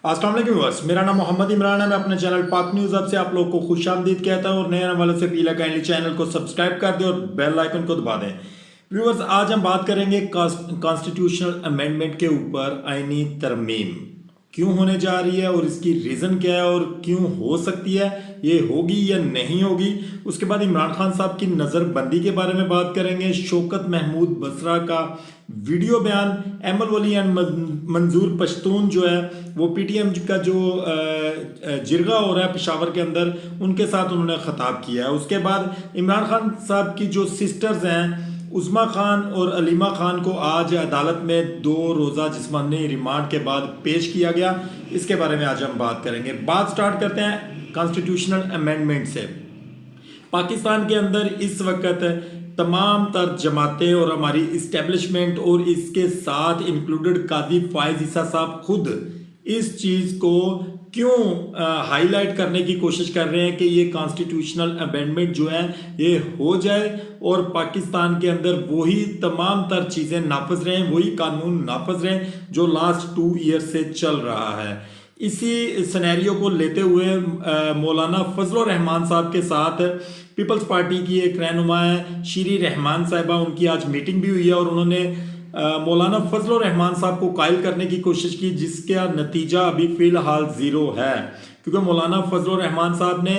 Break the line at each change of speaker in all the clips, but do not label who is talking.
अस्सलाम वालेकुम व्यूअर्स, मेरा नाम मोहम्मद इमरान है। मैं अपने चैनल पाक न्यूज़ अब से आप लोग को खुशामदीद कहता हूँ और नए आने वालों से अपील है काइंडली चैनल को सब्सक्राइब कर दें और बेल आइकन को दबा दें। व्यूअर्स, आज हम बात करेंगे कॉन्स्टिट्यूशनल अमेंडमेंट के ऊपर। आईनी तरमीम क्यों होने जा रही है और इसकी रीज़न क्या है और क्यों हो सकती है, ये होगी या नहीं होगी। उसके बाद इमरान खान साहब की नज़रबंदी के बारे में बात करेंगे। शौकत महमूद बसरा का वीडियो बयान, एमल वली एंड मंजूर पश्तून जो है वो पीटीएम का जो जिरगा हो रहा है पेशावर के अंदर, उनके साथ उन्होंने खिताब किया है। उसके बाद इमरान खान साहब की जो सिस्टर्स हैं उस्मा खान और अलीमा खान को आज अदालत में 2 रोज़ा जिस्मानी रिमांड के बाद पेश किया गया। इसके बारे में आज हम बात करेंगे। बात स्टार्ट करते हैं कॉन्स्टिट्यूशनल अमेंडमेंट से। पाकिस्तान के अंदर इस वक्त तमाम तर जमातें और हमारी इस्टेब्लिशमेंट और इसके साथ इंक्लूडेड काजी फायज ईसा साहब खुद इस चीज़ को क्यों हाईलाइट करने की कोशिश कर रहे हैं कि ये कॉन्स्टिट्यूशनल अमेंडमेंट जो है ये हो जाए और पाकिस्तान के अंदर वही तमाम तर चीज़ें नाफज रहें, वही कानून नाफज रहें जो लास्ट 2 ईयर से चल रहा है। इसी सिनेरियो को लेते हुए मौलाना फजल रहमान साहब के साथ पीपल्स पार्टी की एक रहनुमा है शीरी रहमान साहिबा, उनकी आज मीटिंग भी हुई है और उन्होंने मौलाना फजल रहमान साहब को कायल करने की कोशिश की, जिसका नतीजा अभी फ़िलहाल ज़ीरो है। क्योंकि मौलाना फजल रहमान साहब ने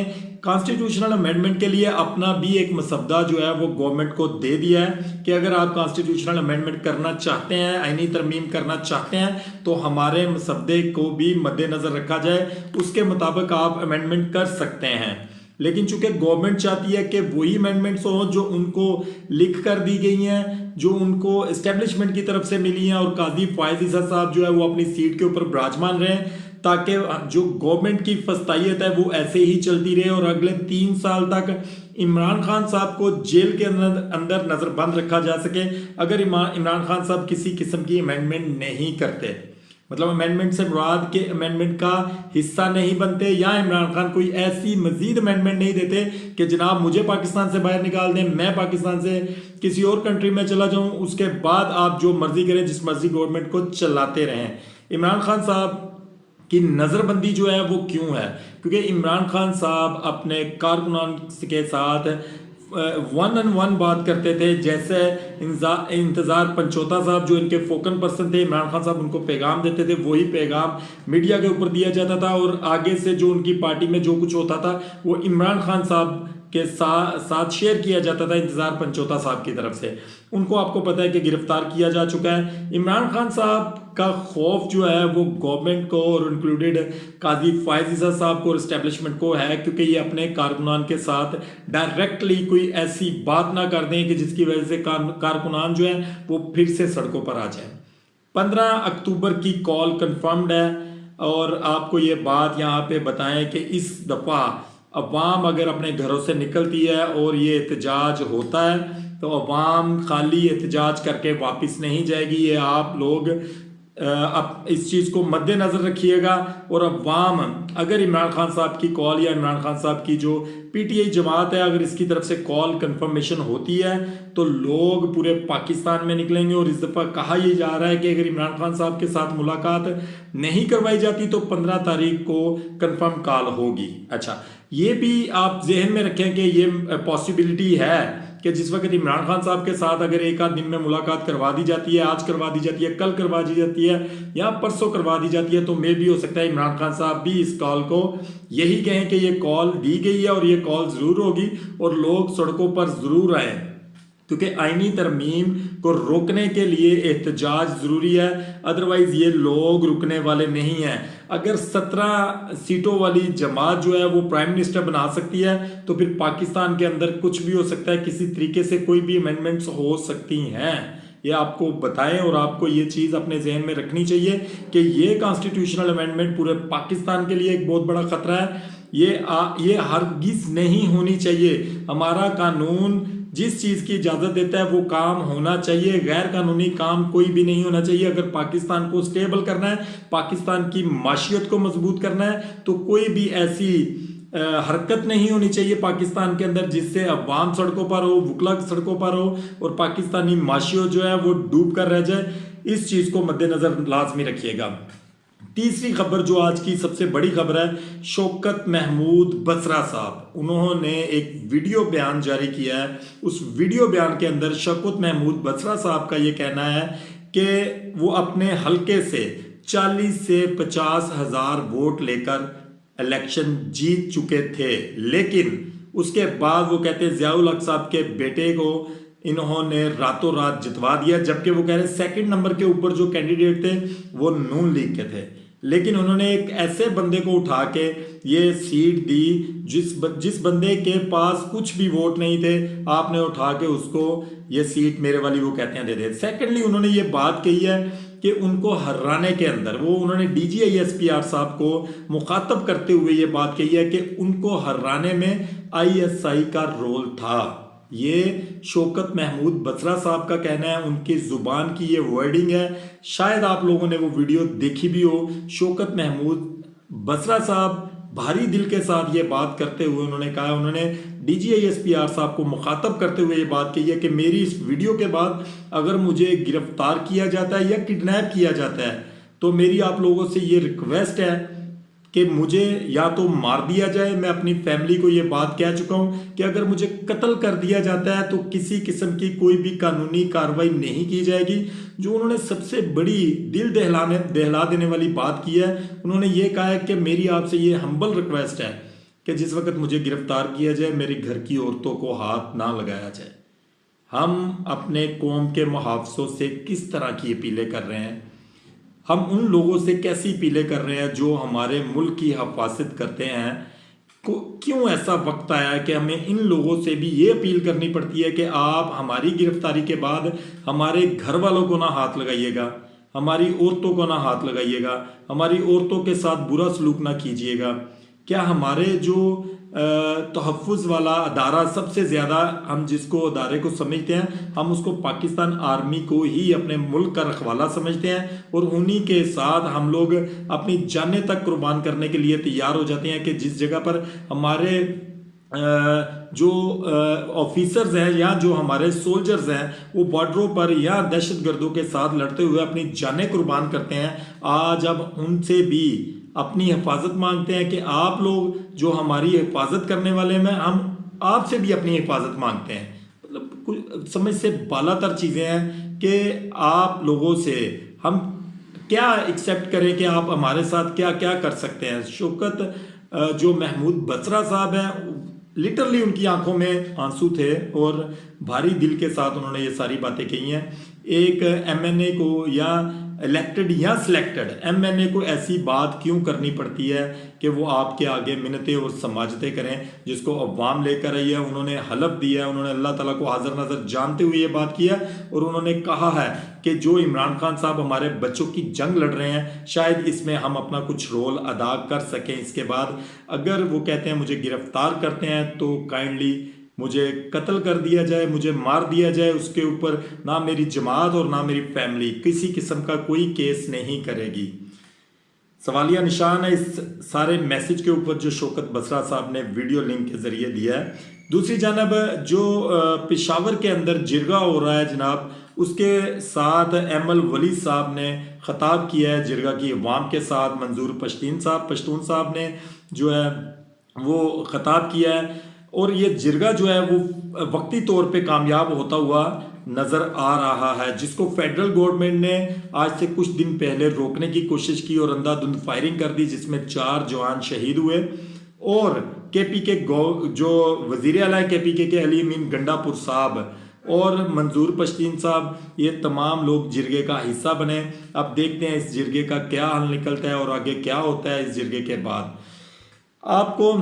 कॉन्स्टिट्यूशनल अमेंडमेंट के लिए अपना भी एक मसवदा जो है वो गवर्नमेंट को दे दिया है कि अगर आप कॉन्स्टिट्यूशनल अमेंडमेंट करना चाहते हैं, आईनी तरमीम करना चाहते हैं, तो हमारे मसवदे को भी मद्देनज़र रखा जाए, उसके मुताबिक आप अमेंडमेंट कर सकते हैं। लेकिन चूंकि गवर्नमेंट चाहती है कि वही अमेंडमेंट्स हों जो उनको लिख कर दी गई हैं, जो उनको इस्टेब्लिशमेंट की तरफ से मिली हैं, और काजी फायज ईसा साहब जो है वो अपनी सीट के ऊपर विराजमान रहें, ताकि जो गवर्नमेंट की फस्तायत है वो ऐसे ही चलती रहे और अगले 3 साल तक इमरान खान साहब को जेल के अंदर नज़रबंद रखा जा सके अगर इमरान खान साहब किसी किस्म की अमेंडमेंट नहीं करते। मतलब अमेंडमेंट से मुराद के अमेंडमेंट का हिस्सा नहीं बनते या इमरान खान कोई ऐसी मजीद अमेंडमेंट नहीं देते कि जनाब मुझे पाकिस्तान से बाहर निकाल दें, मैं पाकिस्तान से किसी और कंट्री में चला जाऊं, उसके बाद आप जो मर्जी करें, जिस मर्जी गवर्नमेंट को चलाते रहें। इमरान खान साहब की नज़रबंदी जो है वो क्यों है? क्योंकि इमरान खान साहब अपने कारकुनान के साथ 1-on-1 बात करते थे। जैसे इंतज़ार पंचोता साहब जो इनके फोकन पर्सन थे, इमरान खान साहब उनको पैगाम देते थे, वही पैगाम मीडिया के ऊपर दिया जाता था और आगे से जो उनकी पार्टी में जो कुछ होता था वो इमरान खान साहब के साथ शेयर किया जाता था इंतज़ार पंचोता साहब की तरफ से। उनको आपको पता है कि गिरफ्तार किया जा चुका है। इमरान खान साहब का खौफ जो है वो गवर्नमेंट को और इंक्लूडेड काजी फायज ईसा साहब को और इस्टेब्लिशमेंट को है, क्योंकि ये अपने कारकुनान के साथ डायरेक्टली कोई ऐसी बात ना कर दें कि जिसकी वजह से कारकुनान जो है वो फिर से सड़कों पर आ जाए। 15 अक्टूबर की कॉल कंफर्म्ड है और आपको ये बात यहाँ पे बताएं कि इस दफ़ा अवाम अगर अपने घरों से निकलती है और ये एहतजाज होता है तो अवाम खाली एहतजाज करके वापस नहीं जाएगी। ये आप लोग अब इस चीज़ को मद्देनज़र रखिएगा। और अवाम अगर इमरान खान साहब की कॉल या इमरान खान साहब की जो पीटीआई जमात है अगर इसकी तरफ से कॉल कंफर्मेशन होती है तो लोग पूरे पाकिस्तान में निकलेंगे। और इस दफ़ा कहा यह जा रहा है कि अगर इमरान खान साहब के साथ मुलाकात नहीं करवाई जाती तो 15 तारीख को कंफर्म कॉल होगी। अच्छा, ये भी आप जहन में रखें कि ये पॉसिबिलिटी है कि जिस वक्त इमरान खान साहब के साथ अगर एक आध दिन में मुलाकात करवा दी जाती है, आज करवा दी जाती है, कल करवा दी जाती है या परसों करवा दी जाती है, तो मे भी हो सकता है इमरान खान साहब भी इस कॉल को यही कहें कि ये कॉल दी गई है और ये कॉल ज़रूर होगी और लोग सड़कों पर ज़रूर आएँ, क्योंकि आईनी तरमीम को रोकने के लिए एहतजाज ज़रूरी है। अदरवाइज़ ये लोग रुकने वाले नहीं हैं। अगर 17 सीटों वाली जमात जो है वो प्राइम मिनिस्टर बना सकती है तो फिर पाकिस्तान के अंदर कुछ भी हो सकता है, किसी तरीके से कोई भी अमेंडमेंट्स हो सकती हैं। ये आपको बताएं और आपको ये चीज़ अपने जहन में रखनी चाहिए कि ये कॉन्स्टिट्यूशनल अमेंडमेंट पूरे पाकिस्तान के लिए एक बहुत बड़ा ख़तरा है। ये हरगिज़ नहीं होनी चाहिए। हमारा कानून जिस चीज़ की इजाज़त देता है वो काम होना चाहिए, गैर कानूनी काम कोई भी नहीं होना चाहिए। अगर पाकिस्तान को स्टेबल करना है, पाकिस्तान की माशियत को मजबूत करना है, तो कोई भी ऐसी हरकत नहीं होनी चाहिए पाकिस्तान के अंदर जिससे अवाम सड़कों पर हो, वकला सड़कों पर हो और पाकिस्तानी माशियत जो है वो डूब कर रह जाए। इस चीज़ को मद्देनज़र लाजमी रखिएगा। तीसरी खबर जो आज की सबसे बड़ी खबर है, शौकत महमूद बसरा साहब, उन्होंने एक वीडियो बयान जारी किया है। उस वीडियो बयान के अंदर शौकत महमूद बसरा साहब का ये कहना है कि वो अपने हलके से 40 से 50 हज़ार वोट लेकर इलेक्शन जीत चुके थे, लेकिन उसके बाद वो कहते हैं ज़ियाउल हक साहब के बेटे को इन्होंने रातों रात जितवा दिया, जबकि वो कह रहे सेकंड नंबर के ऊपर जो कैंडिडेट थे वो नून लीग के थे, लेकिन उन्होंने एक ऐसे बंदे को उठा के ये सीट दी जिस बंदे के पास कुछ भी वोट नहीं थे, आपने उठा के उसको ये सीट मेरे वाली वो कहते हैं दे दे। सेकेंडली उन्होंने ये बात कही है कि उनको हराने के अंदर उन्होंने DGISPR साहब को मुखातब करते हुए ये बात कही है कि उनको हराने में ISI का रोल था। ये शौकत महमूद बसरा साहब का कहना है, उनकी जुबान की ये वर्डिंग है। शायद आप लोगों ने वो वीडियो देखी भी हो। शौकत महमूद बसरा साहब भारी दिल के साथ ये बात करते हुए उन्होंने कहा, उन्होंने DGISPR साहब को मुखातब करते हुए ये बात कही है कि मेरी इस वीडियो के बाद अगर मुझे गिरफ्तार किया जाता है या किडनैप किया जाता है तो मेरी आप लोगों से ये रिक्वेस्ट है कि मुझे या तो मार दिया जाए। मैं अपनी फैमिली को ये बात कह चुका हूँ कि अगर मुझे कत्ल कर दिया जाता है तो किसी किस्म की कोई भी कानूनी कार्रवाई नहीं की जाएगी। जो उन्होंने सबसे बड़ी दिल दहला देने वाली बात की है, उन्होंने ये कहा है कि मेरी आपसे ये हम्बल रिक्वेस्ट है कि जिस वक्त मुझे गिरफ्तार किया जाए मेरे घर की औरतों को हाथ ना लगाया जाए। हम अपने कौम के मुहाफ़िज़ों से किस तरह की अपीलें कर रहे हैं, हम उन लोगों से कैसी अपीलें कर रहे हैं जो हमारे मुल्क की हिफाजत करते हैं। क्यों ऐसा वक्त आया है कि हमें इन लोगों से भी ये अपील करनी पड़ती है कि आप हमारी गिरफ्तारी के बाद हमारे घर वालों को ना हाथ लगाइएगा, हमारी औरतों को ना हाथ लगाइएगा, हमारी औरतों के साथ बुरा सलूक ना कीजिएगा। क्या हमारे जो तहफ़्फ़ुज़ वाला अदारा सबसे ज़्यादा हम जिसको अदारे को समझते हैं, हम उसको पाकिस्तान आर्मी को ही अपने मुल्क का रखवाला समझते हैं और उन्हीं के साथ हम लोग अपनी जानें तक कुर्बान करने के लिए तैयार हो जाते हैं कि जिस जगह पर हमारे जो ऑफिसर्स हैं या जो हमारे सोल्जर्स हैं वो बॉर्डरों पर या दहशतगर्दों के साथ लड़ते हुए अपनी जानें कुर्बान करते हैं, आज अब उनसे भी अपनी हिफाजत मांगते हैं कि आप लोग जो हमारी हिफाजत करने वाले में हम आपसे भी अपनी हिफाजत मांगते हैं। मतलब कुछ समझ से बालातर चीज़ें हैं कि आप लोगों से हम क्या एक्सेप्ट करें कि आप हमारे साथ क्या क्या कर सकते हैं। शौकत जो महमूद बसरा साहब हैं, लिटरली उनकी आंखों में आंसू थे और भारी दिल के साथ उन्होंने ये सारी बातें कही हैं। एक MNA को या इलेक्टेड या सिलेक्टेड MNA को ऐसी बात क्यों करनी पड़ती है कि वो आपके आगे मिन्नतें और समाजतें करें जिसको अवाम लेकर आई है। उन्होंने हलफ दिया है, उन्होंने अल्लाह ताला को हाज़िर नाज़िर जानते हुए ये बात की है और उन्होंने कहा है कि जो इमरान खान साहब हमारे बच्चों की जंग लड़ रहे हैं, शायद इसमें हम अपना कुछ रोल अदा कर सकें। इसके बाद अगर वो कहते हैं मुझे गिरफ्तार करते हैं तो काइंडली मुझे कत्ल कर दिया जाए, मुझे मार दिया जाए, उसके ऊपर ना मेरी जमात और ना मेरी फैमिली किसी किस्म का कोई केस नहीं करेगी। सवालिया निशान है इस सारे मैसेज के ऊपर जो शौकत बसरा साहब ने वीडियो लिंक के ज़रिए दिया है। दूसरी जानब जो पेशावर के अंदर जिरगा हो रहा है जनाब, उसके साथ एमल वली साहब ने ख़ताब किया है जिरगा की अवाम के साथ। मंजूर पश्तून साहब ने जो है वो ख़ताब किया है और ये जिरगा जो है वो वक्ती तौर पे कामयाब होता हुआ नज़र आ रहा है, जिसको फेडरल गवर्नमेंट ने आज से कुछ दिन पहले रोकने की कोशिश की और अंधाधुंध फायरिंग कर दी जिसमें 4 जवान शहीद हुए। और KPK जो वज़ीर आला KPK के अली अमीन गंडापुर साहब और मंजूर पश्तीन साहब, ये तमाम लोग जिरगे का हिस्सा बने। अब देखते हैं इस जिरगे का क्या हल निकलता है और आगे क्या होता है इस जिरगे के बाद। आपको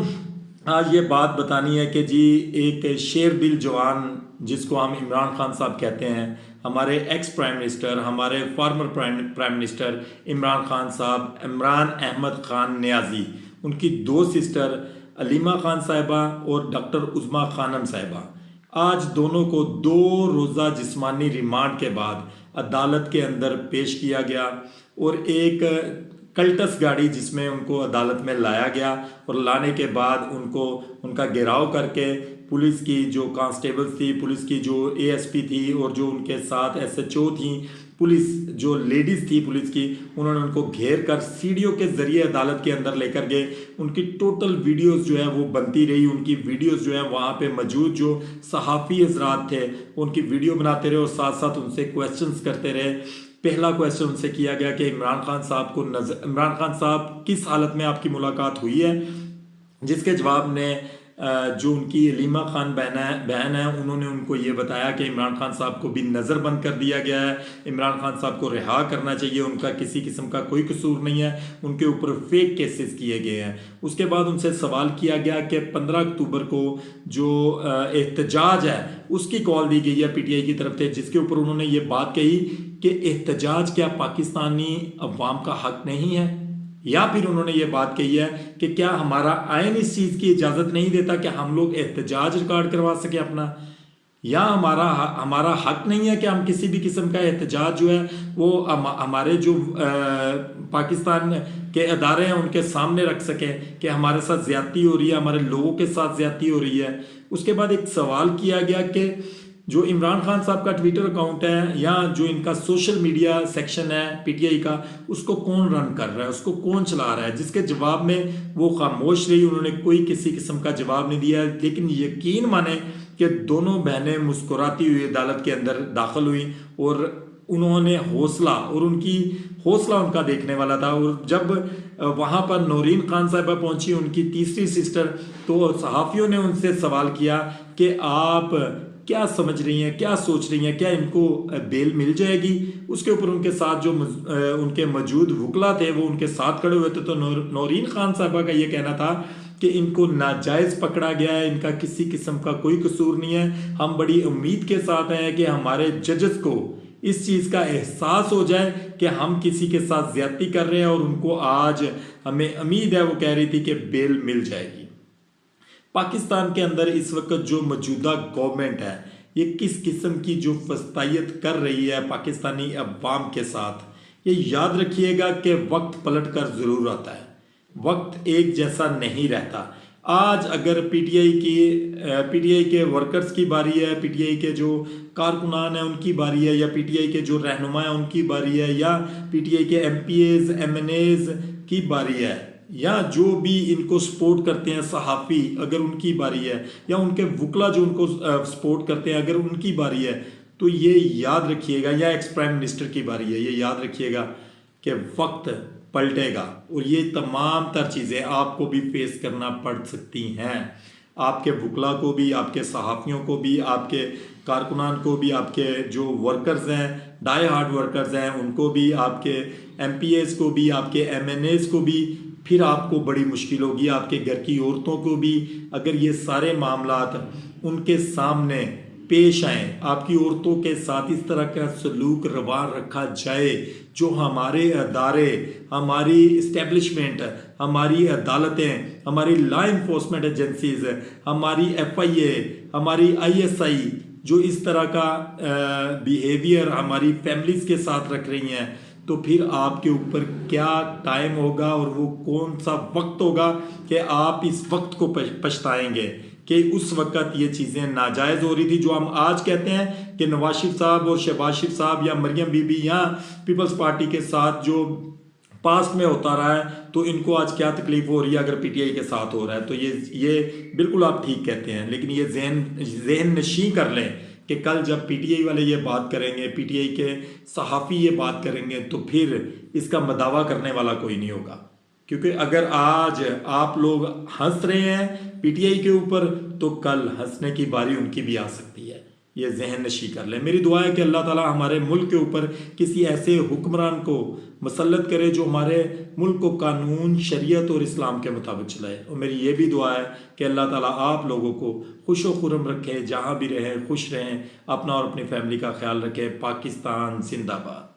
आज ये बात बतानी है कि जी एक शेर दिल जवान जिसको हम इमरान खान साहब कहते हैं, हमारे एक्स प्राइम मिनिस्टर, हमारे former prime minister Imran Khan साहब, इमरान अहमद खान नियाजी, उनकी 2 सिस्टर अलीमा खान साहिबा और डॉक्टर उज़मा खानम साहिबा, आज दोनों को 2 रोज़ा जिस्मानी रिमांड के बाद अदालत के अंदर पेश किया गया और एक कल्टस गाड़ी जिसमें उनको अदालत में लाया गया और लाने के बाद उनको उनका घेराव करके पुलिस की जो कांस्टेबल्स थी, पुलिस की जो ASP थी और जो उनके साथ SHO थी, पुलिस जो लेडीज थी पुलिस की, उन्होंने उनको घेर कर सीढ़ियों के जरिए अदालत के अंदर लेकर गए। उनकी टोटल वीडियोस जो है वो बनती रही, उनकी वीडियोस जो है वहाँ पे मौजूद जो सहाफ़ी हजरात थे उनकी वीडियो बनाते रहे और साथ साथ उनसे क्वेश्चंस करते रहे। पहला क्वेश्चन उनसे किया गया कि इमरान खान साहब किस हालत में आपकी मुलाकात हुई है, जिसके जवाब में जो उनकी अलीमा खान बहन है उन्होंने उनको ये बताया कि इमरान खान साहब को भी नज़रबंद कर दिया गया है, इमरान खान साहब को रिहा करना चाहिए, उनका किसी किस्म का कोई कसूर नहीं है, उनके ऊपर फेक केसेस किए गए हैं। उसके बाद उनसे सवाल किया गया कि 15 अक्टूबर को जो एहतजाज है उसकी कॉल दी गई है पीटीआई की तरफ से, जिसके ऊपर उन्होंने ये बात कही कि एहतजाज क्या पाकिस्तानी अवाम का हक नहीं है, या फिर उन्होंने ये बात कही है कि क्या हमारा आइन इस चीज़ की इजाज़त नहीं देता कि हम लोग एहतजाज रिकॉर्ड करवा सके अपना, या हमारा हक नहीं है कि हम किसी भी किस्म का एहतजाज जो है वो हमारे जो पाकिस्तान के अदारे हैं उनके सामने रख सकें कि हमारे साथ ज़्यादती हो रही है, हमारे लोगों के साथ ज़्यादती हो रही है। उसके बाद एक सवाल किया गया कि जो इमरान खान साहब का ट्विटर अकाउंट है या जो इनका सोशल मीडिया सेक्शन है पीटीआई का, उसको कौन रन कर रहा है, उसको कौन चला रहा है, जिसके जवाब में वो खामोश रही, उन्होंने कोई किसी किस्म का जवाब नहीं दिया। लेकिन यकीन माने कि दोनों बहनें मुस्कुराती हुई अदालत के अंदर दाखिल हुई और उन्होंने हौसला उनका देखने वाला था। और जब वहाँ पर नौरीन खान साहिबा पहुंची, उनकी तीसरी सिस्टर, तो सहाफ़ियों ने उनसे सवाल किया कि आप क्या समझ रही हैं, क्या सोच रही हैं, क्या इनको बेल मिल जाएगी। उसके ऊपर उनके साथ जो उनके मौजूद वकला थे वो उनके साथ खड़े हुए थे। तो नौरीन खान साहिबा का ये कहना था कि इनको नाजायज़ पकड़ा गया है, इनका किसी किस्म का कोई कसूर नहीं है। हम बड़ी उम्मीद के साथ हैं कि हमारे जजेस को इस चीज़ का एहसास हो जाए कि हम किसी के साथ ज्यादती कर रहे हैं, और उनको आज हमें उम्मीद है, वो कह रही थी कि बेल मिल जाएगी। पाकिस्तान के अंदर इस वक्त जो मौजूदा गवर्नमेंट है ये किस किस्म की जो फस्तायत कर रही है पाकिस्तानी अवाम के साथ, ये याद रखिएगा कि वक्त पलट कर ज़रूर आता है, वक्त एक जैसा नहीं रहता। आज अगर पीटीआई के वर्कर्स की बारी है, पीटीआई के जो कारकुनान हैं उनकी बारी है, या पीटीआई के जो रहनुमा हैं उनकी बारी है, या पीटीआई के एमपीएज एमएनएज की बारी है, या जो भी इनको सपोर्ट करते हैं सहाफ़ी अगर उनकी बारी है, या उनके वकला जो उनको सपोर्ट करते हैं अगर उनकी बारी है, तो ये याद रखिएगा, या एक्स प्राइम मिनिस्टर की बारी है, ये याद रखिएगा कि वक्त पलटेगा और ये तमाम तर चीज़ें आपको भी फेस करना पड़ सकती हैं। आपके वकला को भी, आपके सहाफ़ियों को भी, आपके कारकुनान को भी, आपके जो वर्कर्स हैं, डाई हार्ड वर्कर्स हैं उनको भी, आपके एमपीएस को भी, आपके एमएनएस को भी, फिर आपको बड़ी मुश्किल होगी, आपके घर की औरतों को भी, अगर ये सारे मामलात उनके सामने पेश आए, आपकी औरतों के साथ इस तरह का सलूक रवा रखा जाए, जो हमारे अदारे, हमारी इस्टेब्लिशमेंट, हमारी अदालतें, हमारी लॉ इन्फोर्समेंट एजेंसीज, हमारी FIA, हमारी ISI जो इस तरह का बिहेवियर हमारी फैमिलीज़ के साथ रख रही हैं, तो फिर आपके ऊपर क्या टाइम होगा और वो कौन सा वक्त होगा कि आप इस वक्त को पछताएंगे कि उस वक्त ये चीज़ें नाजायज़ हो रही थी। जो हम आज कहते हैं कि नवाज शरीफ साहब और शहबाज शरीफ साहब या मरियम बीबी या पीपल्स पार्टी के साथ जो पास्ट में होता रहा है, तो इनको आज क्या तकलीफ हो रही है अगर पीटीआई के साथ हो रहा है, तो ये बिल्कुल आप ठीक कहते हैं। लेकिन ये जहन नशी कर लें कि कल जब पीटीआई वाले ये बात करेंगे, पीटीआई के सहाफ़ी ये बात करेंगे, तो फिर इसका मदावा करने वाला कोई नहीं होगा। क्योंकि अगर आज आप लोग हंस रहे हैं पीटीआई के ऊपर, तो कल हंसने की बारी उनकी भी आ सकती है। ये जहन नशी कर ले। मेरी दुआ है कि अल्लाह ताला हमारे मुल्क के ऊपर किसी ऐसे हुक्मरान को मुसल्लत करे जो हमारे मुल्क को कानून, शरीयत और इस्लाम के मुताबिक चलाए। और मेरी ये भी दुआ है कि अल्लाह ताला आप लोगों को खुश व खुर्रम रखे, जहाँ भी रहें खुश रहें, अपना और अपनी फैमिली का ख्याल रखें। पाकिस्तान जिंदाबाद।